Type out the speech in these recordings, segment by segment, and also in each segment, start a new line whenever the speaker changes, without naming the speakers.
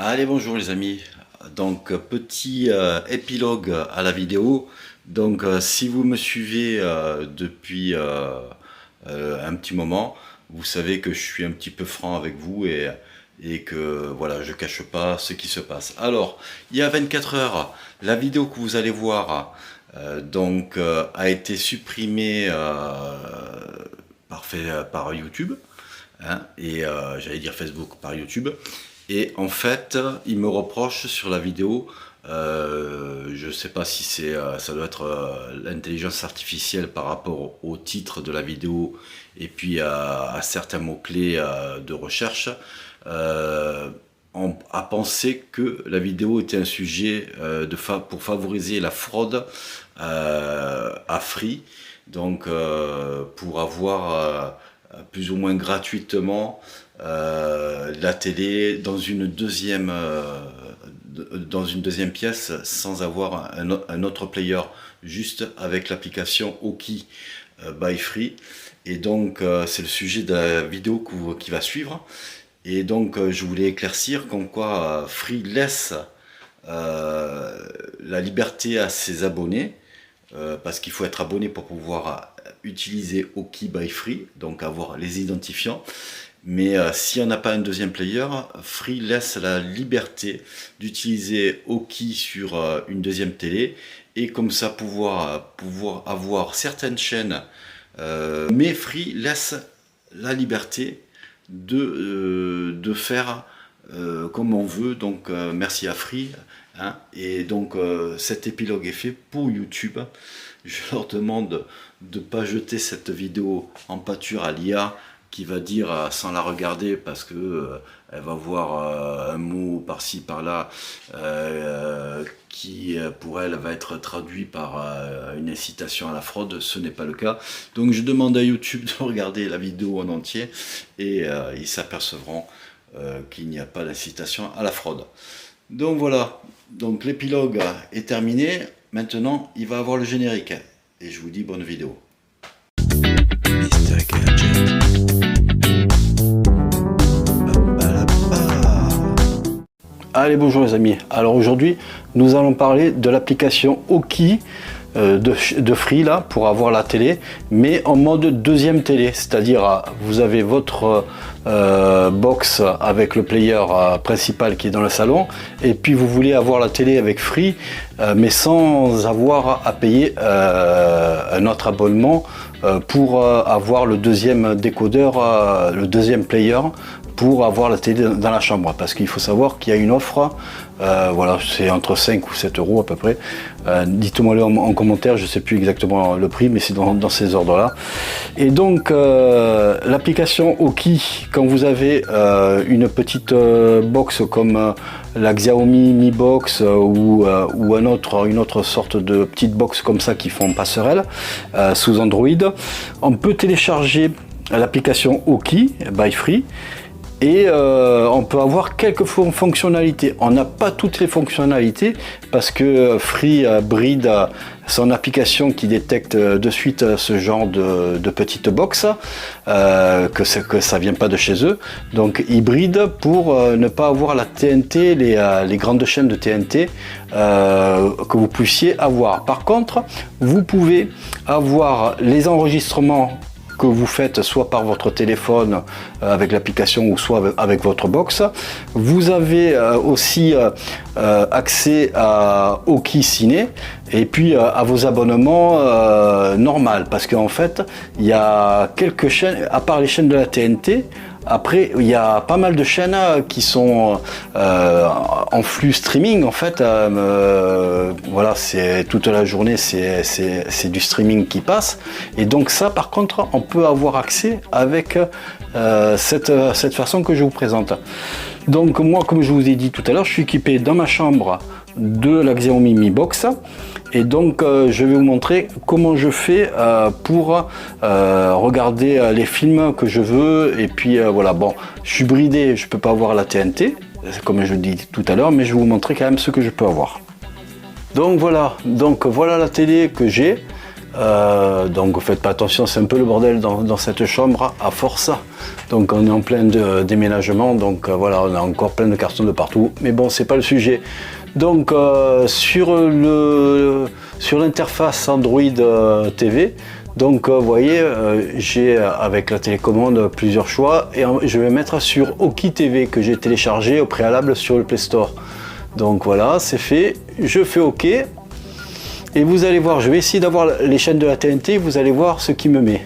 Allez, bonjour les amis. Donc, petit épilogue à la vidéo. Donc, si vous me suivez depuis un petit moment, vous savez que je suis un petit peu franc avec vous et que voilà, je cache pas ce qui se passe. Alors, il y a 24 heures, la vidéo que vous allez voir a été supprimée par YouTube, hein, et j'allais dire Facebook par YouTube. Et en fait, il me reproche sur la vidéo, je ne sais pas si ça doit être l'intelligence artificielle par rapport au titre de la vidéo et puis à certains mots-clés de recherche, a pensé que la vidéo était un sujet pour favoriser la fraude à Free, donc pour avoir plus ou moins gratuitement la télé dans une deuxième pièce sans avoir un autre player, juste avec l'application Oki by Free. Et donc c'est le sujet de la vidéo qui va suivre. Et donc je voulais éclaircir comme quoi Free laisse la liberté à ses abonnés, parce qu'il faut être abonné pour pouvoir utiliser Oki by Free, donc avoir les identifiants. Mais si on n'a pas un deuxième player, Free laisse la liberté d'utiliser Oki sur une deuxième télé et comme ça pouvoir avoir certaines chaînes. Mais Free laisse la liberté de faire comme on veut. Donc merci à Free, hein. Et donc cet épilogue est fait pour YouTube. Je leur demande de ne pas jeter cette vidéo en pâture à l'IA qui va dire sans la regarder parce que elle va voir un mot par-ci par-là qui pour elle va être traduit par une incitation à la fraude. Ce n'est pas le cas. Donc je demande à YouTube de regarder la vidéo en entier et ils s'apercevront qu'il n'y a pas d'incitation à la fraude. Donc voilà, donc l'épilogue est terminé. Maintenant il va avoir le générique et je vous dis bonne vidéo. Allez, bonjour les amis. Alors aujourd'hui, nous allons parler de l'application Oki de Free là pour avoir la télé, mais en mode deuxième télé, c'est-à-dire vous avez votre box avec le player principal qui est dans le salon, et puis vous voulez avoir la télé avec Free, mais sans avoir à payer un autre abonnement pour avoir le deuxième décodeur, le deuxième player, pour avoir la télé dans la chambre, parce qu'il faut savoir qu'il y a une offre, voilà, c'est entre 5 ou 7 euros à peu près. Dites-moi le en commentaire, je ne sais plus exactement le prix, mais c'est dans ces ordres là. Et donc l'application Oki, quand vous avez une petite box comme la Xiaomi Mi Box ou une autre sorte de petite box comme ça qui font passerelle sous Android, on peut télécharger l'application Oki by Free. Et on peut avoir quelques fonctionnalités. On n'a pas toutes les fonctionnalités parce que Free bride son application qui détecte de suite ce genre de petite box, que ça vient pas de chez eux. Donc ils brident pour ne pas avoir la TNT, les grandes chaînes de TNT que vous puissiez avoir. Par contre, vous pouvez avoir les enregistrements que vous faites soit par votre téléphone avec l'application ou soit avec votre box. Vous avez aussi accès à Oki Ciné et puis à vos abonnements normaux, parce qu'en fait il y a quelques chaînes, à part les chaînes de la TNT. Après, il y a pas mal de chaînes qui sont en flux streaming en fait. Voilà, c'est toute la journée, c'est du streaming qui passe. Et donc ça, par contre, on peut avoir accès avec cette façon que je vous présente. Donc moi, comme je vous ai dit tout à l'heure, je suis équipé dans ma chambre de la Xiaomi Mi Box. Et donc je vais vous montrer comment je fais pour regarder les films que je veux. Et puis voilà, bon, je suis bridé, je peux pas avoir la TNT comme je dis tout à l'heure, mais je vais vous montrer quand même ce que je peux avoir. Donc voilà la télé que j'ai, Donc faites pas attention, c'est un peu le bordel dans cette chambre à force. Donc on est en plein de déménagement, donc voilà, on a encore plein de cartons de partout, mais bon, c'est pas le sujet. Donc sur l'interface Android TV, donc vous voyez, j'ai avec la télécommande plusieurs choix, et je vais mettre sur Oki TV que j'ai téléchargé au préalable sur le Play Store. Donc voilà, c'est fait, je fais OK. Et vous allez voir, je vais essayer d'avoir les chaînes de la TNT, vous allez voir ce qu'il me met.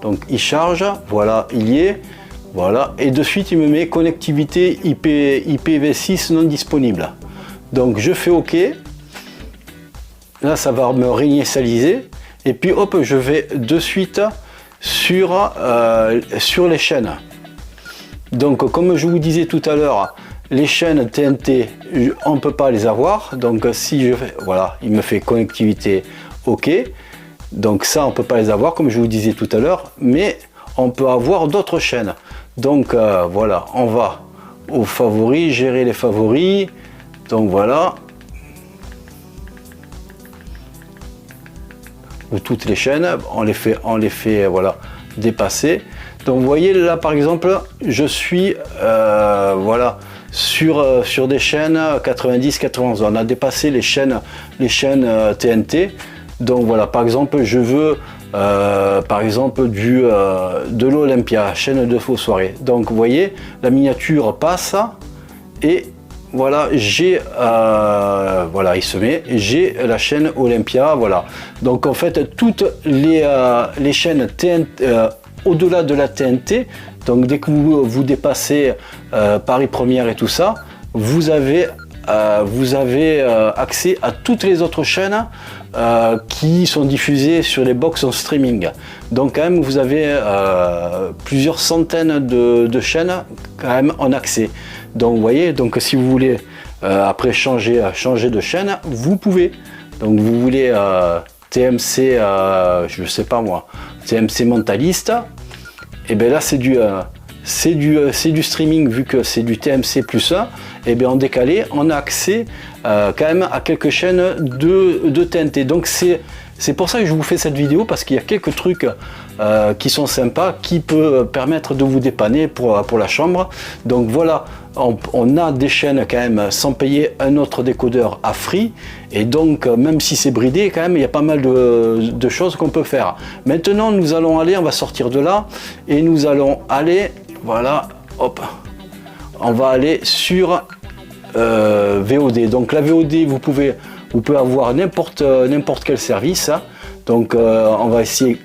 Donc il charge, voilà, il y est, voilà, et de suite il me met connectivité IPv6 non disponible. Donc je fais OK, là ça va me réinitialiser, et puis hop, je vais de suite sur les chaînes. Donc comme je vous disais tout à l'heure, les chaînes TNT, on ne peut pas les avoir, donc si je fais, voilà, il me fait connectivité OK, donc ça on ne peut pas les avoir comme je vous disais tout à l'heure, mais on peut avoir d'autres chaînes. Donc voilà, on va aux favoris, gérer les favoris, donc voilà, ou toutes les chaînes, on les fait voilà, dépasser. Donc vous voyez là par exemple, je suis voilà, sur des chaînes 90-91, on a dépassé les chaînes TNT. Donc voilà, par exemple, je veux par exemple de l'Olympia, chaîne de faux soirées. Donc vous voyez, la miniature passe et voilà, j'ai voilà, il se met, j'ai la chaîne Olympia, voilà. Donc en fait, toutes les chaînes TNT au-delà de la TNT, donc dès que vous dépassez Paris Première et tout ça, vous avez accès à toutes les autres chaînes qui sont diffusées sur les box en streaming. Donc quand même vous avez plusieurs centaines de chaînes quand même en accès. Donc vous voyez, donc si vous voulez après changer de chaîne, vous pouvez. Donc vous voulez TMC, je sais pas moi, TMC Mentaliste, et bien là c'est du streaming, vu que c'est du TMC plus 1, et bien en décalé on a accès quand même à quelques chaînes de TNT. Donc c'est pour ça que je vous fais cette vidéo, parce qu'il y a quelques trucs qui sont sympas, qui peuvent permettre de vous dépanner pour la chambre. Donc voilà, on a des chaînes quand même sans payer un autre décodeur à free, et donc même si c'est bridé, quand même il y a pas mal de choses qu'on peut faire. Maintenant nous allons aller, on va sortir de là, et nous allons aller, voilà, hop, on va aller sur VOD. Donc la VOD, vous pouvez avoir n'importe quel service. Donc on va essayer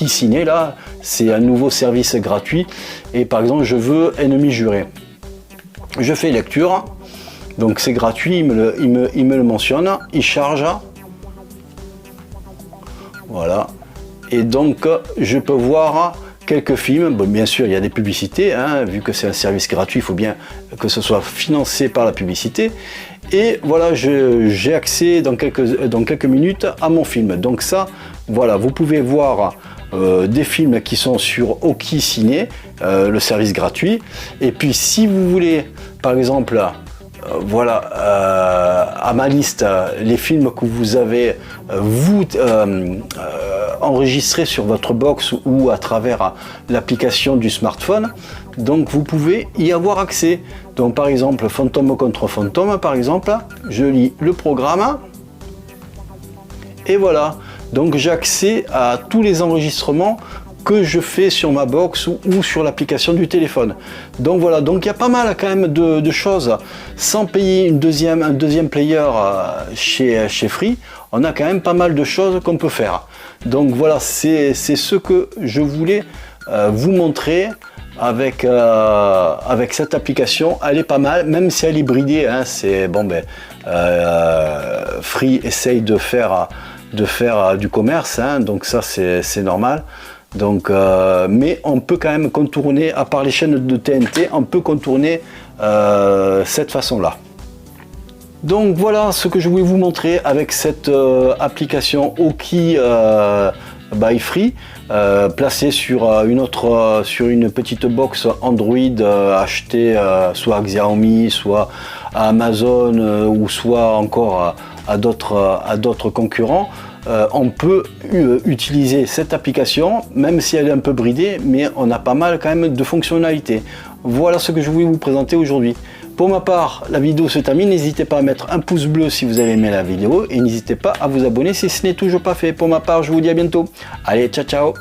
Ciné, là c'est un nouveau service gratuit, et par exemple je veux Ennemi juré, je fais lecture, donc c'est gratuit, il me le mentionne, il charge, voilà, et donc je peux voir quelques films. Bon, bien sûr il y a des publicités, hein, vu que c'est un service gratuit, il faut bien que ce soit financé par la publicité. Et voilà, j'ai accès dans quelques minutes à mon film. Donc ça, voilà, vous pouvez voir des films qui sont sur Oki Ciné, le service gratuit. Et puis si vous voulez, par exemple, voilà, à ma liste, les films que vous avez enregistrés sur votre box ou à travers l'application du smartphone, donc vous pouvez y avoir accès. Donc par exemple Fantôme contre Fantôme, par exemple, je lis le programme et voilà, donc j'ai accès à tous les enregistrements que je fais sur ma box ou sur l'application du téléphone. Donc voilà, donc il y a pas mal quand même de choses sans payer un deuxième player chez Free. On a quand même pas mal de choses qu'on peut faire. Donc voilà, c'est ce que je voulais vous montrer avec cette application. Elle est pas mal, même si elle est bridée, hein, c'est bon, ben Free essaye de faire du commerce, hein, donc ça c'est normal. Donc mais on peut quand même contourner, à part les chaînes de TNT, on peut contourner cette façon là. Donc voilà ce que je voulais vous montrer avec cette application Oki by Free, placée sur une petite box Android achetée soit à Xiaomi, soit à Amazon, ou soit encore à d'autres concurrents, on peut utiliser cette application, même si elle est un peu bridée, mais on a pas mal quand même de fonctionnalités. Voilà ce que je voulais vous présenter aujourd'hui. Pour ma part, la vidéo se termine. N'hésitez pas à mettre un pouce bleu si vous avez aimé la vidéo et n'hésitez pas à vous abonner si ce n'est toujours pas fait. Pour ma part, je vous dis à bientôt. Allez, ciao ciao.